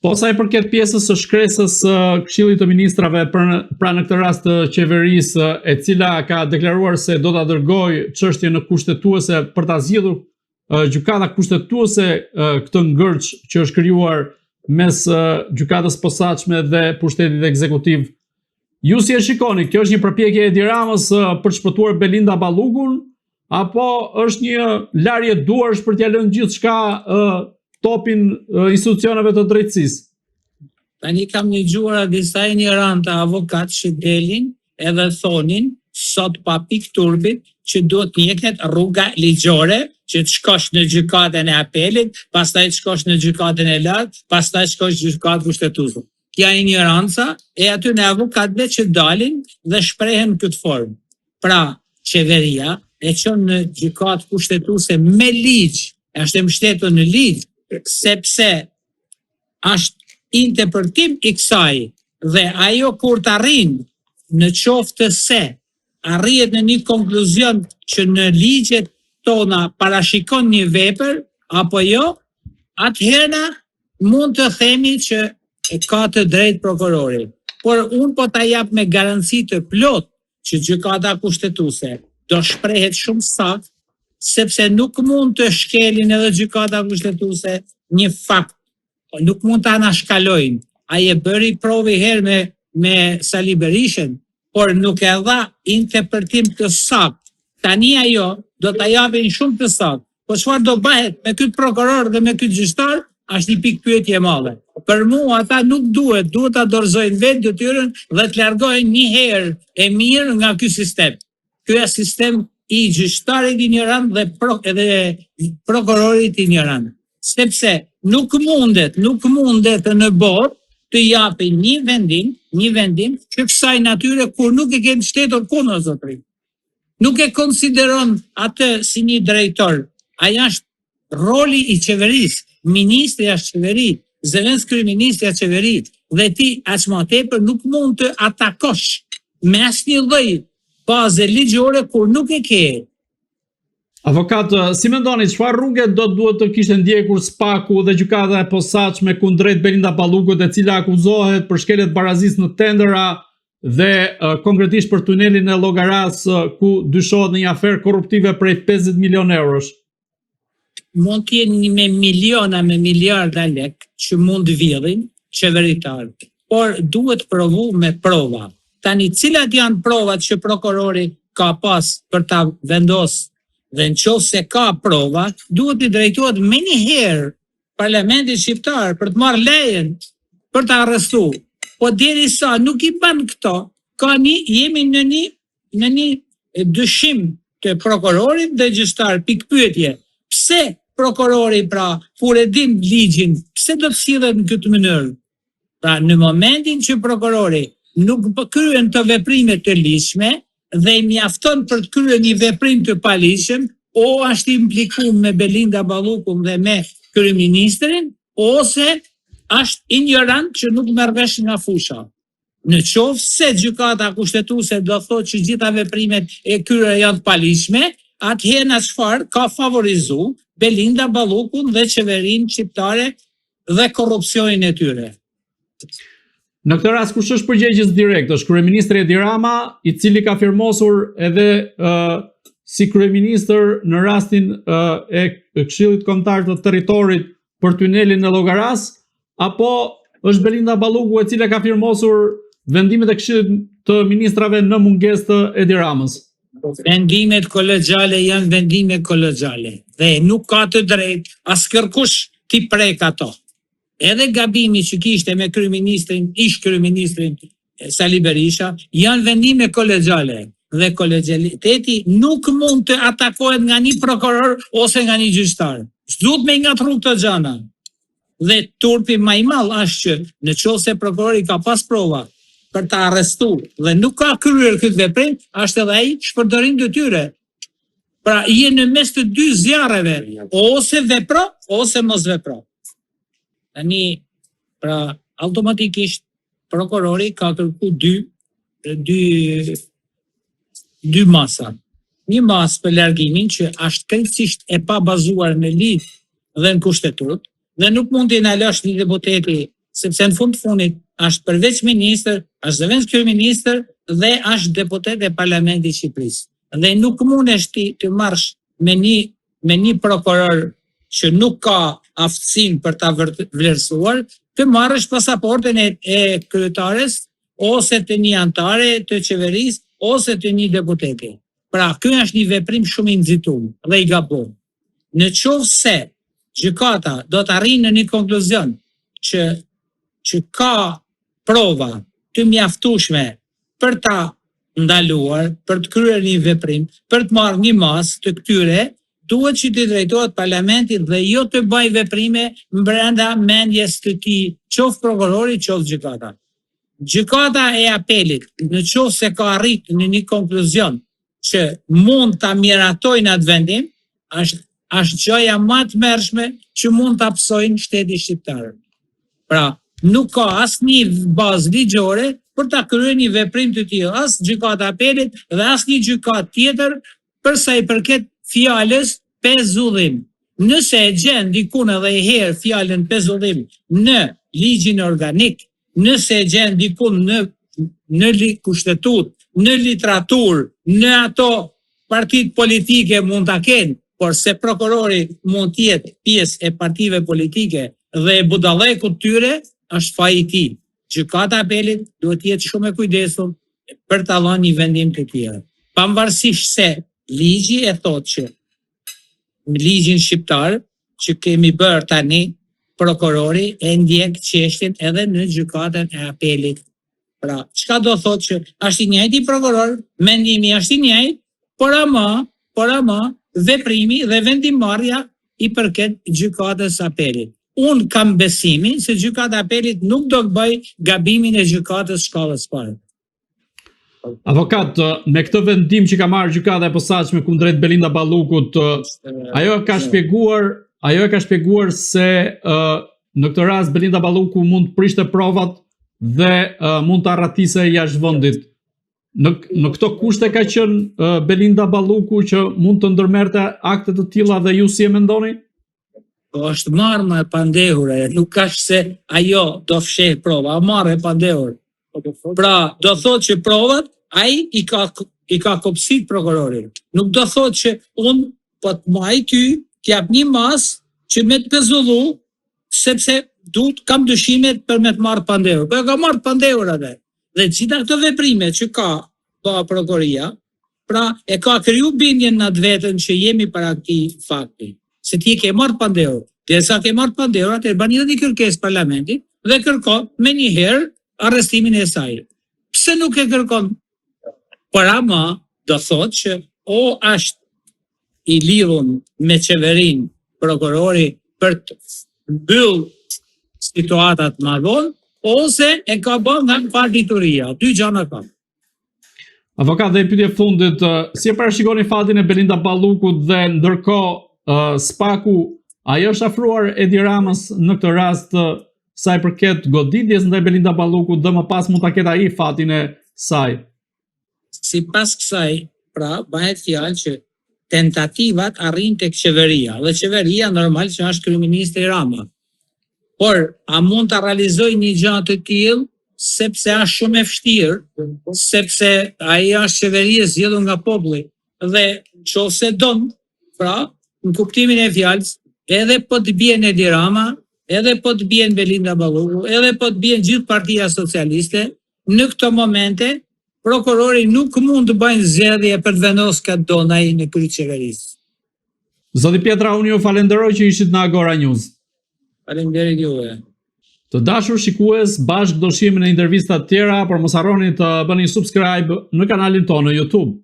Po sa i përket pjesës së shkresës së Këshillit të Ministrave pra në këtë rast të qeverisë, e cila ka deklaruar se do ta dërgojë çështjen në kushtetuese për ta zgjidhur gjykata kushtetuese këtë ngërç që është krijuar mes gjykatës posaçme dhe pushtetit ekzekutiv. Ju si e shikoni, kjo është një përpjekje e Edi Ramës për të shpëtuar Belinda Ballukun, apo është një larje duarsh për t'ia lënë gjithçka topin institucioneve të drejtësisë? Tani kam dëgjuar disa ignorantë avokat që delin edhe thonin sot pa pikë turbit që duhet njeket rruga ligjore, që të shkosh në gjykatën e apelit, pastaj të shkosh në gjykatën e lartë, pastaj shkosh në gjykatë kushtetuese. Kja ignoranca e aty në avokatëve që dalin dhe shprehen në këtë formë. Pra, qeveria e çon në gjykatë kushtetuese me ligj, është e mbështetur në ligj, sepse është interpretim i kësaj dhe ajo kur të arrin në qoftë se arrihet në një konkluzion që në ligjet tona parashikon një vepër apo jo, atëherë mund të themi që e ka të drejtë prokurori. Por unë po ta jap me garanci të plot që gjykata kushtetuese do shprehet shumë saktë, sepse nuk mund të shkelin edhe gjykata kushtetuese një fakt, nuk mund të anashkalojnë. Ai e bëri provë herë me Sali Berishën, por nuk e dha interpretim të saktë. Tani ajo do ta japin shumë të saktë. Po çfarë do bëhet me këtë prokuror dhe me këtë gjyqtar, është një pikë pyetje e madhe. Për mua ata nuk duhet ta dorëzojnë vetë detyrën dhe të largohen një herë e mirë nga ky sistem. Ky është sistem i gjyqtarit ignorant dhe prokurorit ignorant. Sepse nuk mundet në botë të japin një vendim që kësaj natyre kur nuk e ke mbështetur kundër zotëri. Nuk e konsideron atë si një drejtor. Ai është roli i qeverisë, ministri është qeveri, Zelenski kryeministri është qeveri, dhe ti aq më tepër nuk mund të atakosh me asnjë lloj baze ligjore kur nuk e ke. Avokat, si mendoni, çfarë rrugë duhet të kishte ndjekur SPAK-u dhe gjykata e posaçme kundrejt Belinda Ballukut, e cila akuzohet për shkelje të barazisë në tendera dhe konkretisht për tunelin e Llogaras, ku dyshohet në një aferë korruptive prej 50 milionë eurosh? Mund të jenë me miliona, me miliarda lek që mund vjedhin qeveritarët, por duhet provu me prova. Tani, cilat janë provat që prokurori ka pas për ta vendosur? Dhe në qoftë se ka prova, duhet të drejtohet menjëherë Parlamentit shqiptar për të marrë lejen për të arrestuar. Po derisa nuk i bën këto, jemi në një dyshim të prokurorit dhe gjyqtar, pikë pyetje. Pse prokurori pra kur e dim ligjin, pse do të sillet në këtë mënyrë? Pra në momentin që prokurori nuk kryen të veprime të ligjshme dhe i mjafton për të kryer një veprim të paligjshëm, o është implikuar me Belinda Ballukun dhe me kryeministrin, ose është ignorant që nuk merr vesh nga fusha. Në qoftë se gjykata kushtetuese do thotë që gjitha veprimet e kryera janë të paligjshme, atëherë çfarë ka favorizuar Belinda Ballukun dhe qeverinë shqiptare dhe korrupsionin e tyre. Në këtë rast kush është përgjegjës direkt? Është kryeministri Edi Rama, i cili ka firmosur edhe si kryeministër në rastin e Këshillit Kombëtar të Territorit për tunelin e Llogaras, apo është Belinda Balluku e cila ka firmosur vendimet e Këshillit të Ministrave në mungesë të Edi Ramës? Vendimet kolegjale janë vendime kolegjale dhe nuk ka të drejtë askërkush t'i prek ato. Edhe gabimi që kishte me ish kryeministrin Sali Berisha janë vendime kolegjale dhe kolegjaliteti nuk mund të atakohet nga një prokuror ose nga një gjyqtar. S'duhet me ngatru këto gjëra. Dhe turpi më i madh është që në qoftë se prokurori ka pas prova për ta arrestuar dhe nuk ka kryer këtë veprim, është edhe ai shpërdorim detyre. Pra je në mes të dy zjarreve, ose vepro ose mos vepro. Tani, pra automatikisht prokurori ka kërku dy masa. Një masë për largimin që është krejtësisht e pa bazuar në ligj dhe në kushtetut, dhe nuk mund t'i nalosh një deputeti sepse në fund fundit është përveç ministër, është zëvendës kryeministër dhe është deputet e Parlamentit të Shqipërisë. Dhe nuk mundesh ti të marrësh me një prokuror që nuk ka aftësinë për ta vlerësuar, të marrësh pasaportën e kryetares ose të një antare të qeverisë ose të një deputeti. Pra, ky është një veprim shumë i nxitur dhe i gabuar. Në qoftë se gjykata do të arrijë në një konkluzion që ka prova të mjaftueshme për ta ndaluar, për të kryer një veprim, për të marrë një masë të këtyre, duhet që të drejtohet Parlamentit dhe jo të bëj veprime brenda mendjes të tij, qoftë prokurori, qoftë gjykata. Gjykata e apelit, në qoftë se ka arritur në një konkluzion që mund ta miratojnë atë vendim, është gjëja më e tmerrshme që mund ta psojnë shteti shqiptar. Pra, nuk ka asnjë bazë ligjore për ta kryer një veprim të tillë, as gjykata e apelit dhe as një gjykatë tjetër për sa i përket fjalës pezullim. Nëse e gjen dikun edhe i herë fjalën pezullim në ligjin organik, nëse e gjen dikun në kushtetutë, në literaturë, në ato partitë politike mund ta kenë, por se prokurori mund të jetë pjesë e partive politike dhe e budallëkut tyre, është faji i tij. Gjykata e apelit duhet të jetë shumë e kujdesshëm për ta dhënë një vendim të tillë. Pavarësisht se ligji e thotë që në ligjin shqiptar që kemi bërë tani, prokurori e ndjek çështjen edhe në gjykatën e apelit. Pra, çka do thotë që është i njëjti prokuror, mendimi është i njëjtë, por ama veprimi dhe vendimmarrja i përket gjykatës së apelit. Unë kam besimin se gjykata e apelit nuk do të bëj gabimin e gjykatës shkallës parë. Avokat, me këtë vendim që ka marrë gjykata e posaçme kundrejt Belinda Ballukut, ajo ka shpjeguar se në këtë rast Belinda Balluku mund të prishte provat dhe mund të arratise jashtë vendit. Në këto kushte ka qenë Belinda Balluku që mund të ndërmerrte akte të tilla dhe ju si e mendoni? Është marrë e pandehur, nuk ka se ajo do fsheh prova, marrë e pandehur. Pra, do thotë që provat ai i ka kopsit prokurorin. Nuk do thotë që unë po të maj ty t'jap një masë që me të pezullu, sepse kam dyshimet për me të marrë pandehur. Po e ka marrë pandehur atë. Dhe gjitha këto veprime që ka prokuroria, pra e ka kriju bindjen në atë vetën që jemi para këtij fakti. Se ti e ke marrë pandehur. Derisa ke marrë pandehur, atëherë bani edhe një kërkesë parlamentit dhe kërkon me një herë arrestimin e saj. Pse nuk e kërkon? Por ama do thotë që o është i lidhur me qeverinë prokurori për të mbyllë situatat më vonë, ose e ka bën nga partituria. Dy gjëra ka. Avokat, dhe pyetje fundit, si e parashikoni fatin e Belinda Ballukut dhe ndërkohë Spaku, ajo është afruar Edi Ramës në këtë rast sa i përket goditjes ndaj Belinda Ballukut dhe më pas mund ta ketë ai fatin e saj. Sipas kësaj, pra, bëhet fjalë që tentativat arrin tek qeveria, dhe qeveria normal që është kryeministri Rama. Por, a mund të realizoj një gjë të tillë, sepse është shumë e vështirë, sepse ai është qeveri e zgjedhur nga populli dhe nëse don, pra, në kuptimin e fjalës, edhe po të bien Edi Rama, edhe po të bien Belinda Balluku, edhe po të bien gjithë Partia Socialiste, në këto momente prokurori nuk mund të bëjnë zgjedhje për të vendosur këtë don ai në krye qeverisë. Zoti Pietra, unë ju falenderoj që ishit në Agora News. Faleminderit juve. Të dashur shikues, bashkë do shihemi në intervista të tjera, por mos harroni të bëni subscribe në kanalin tonë në YouTube.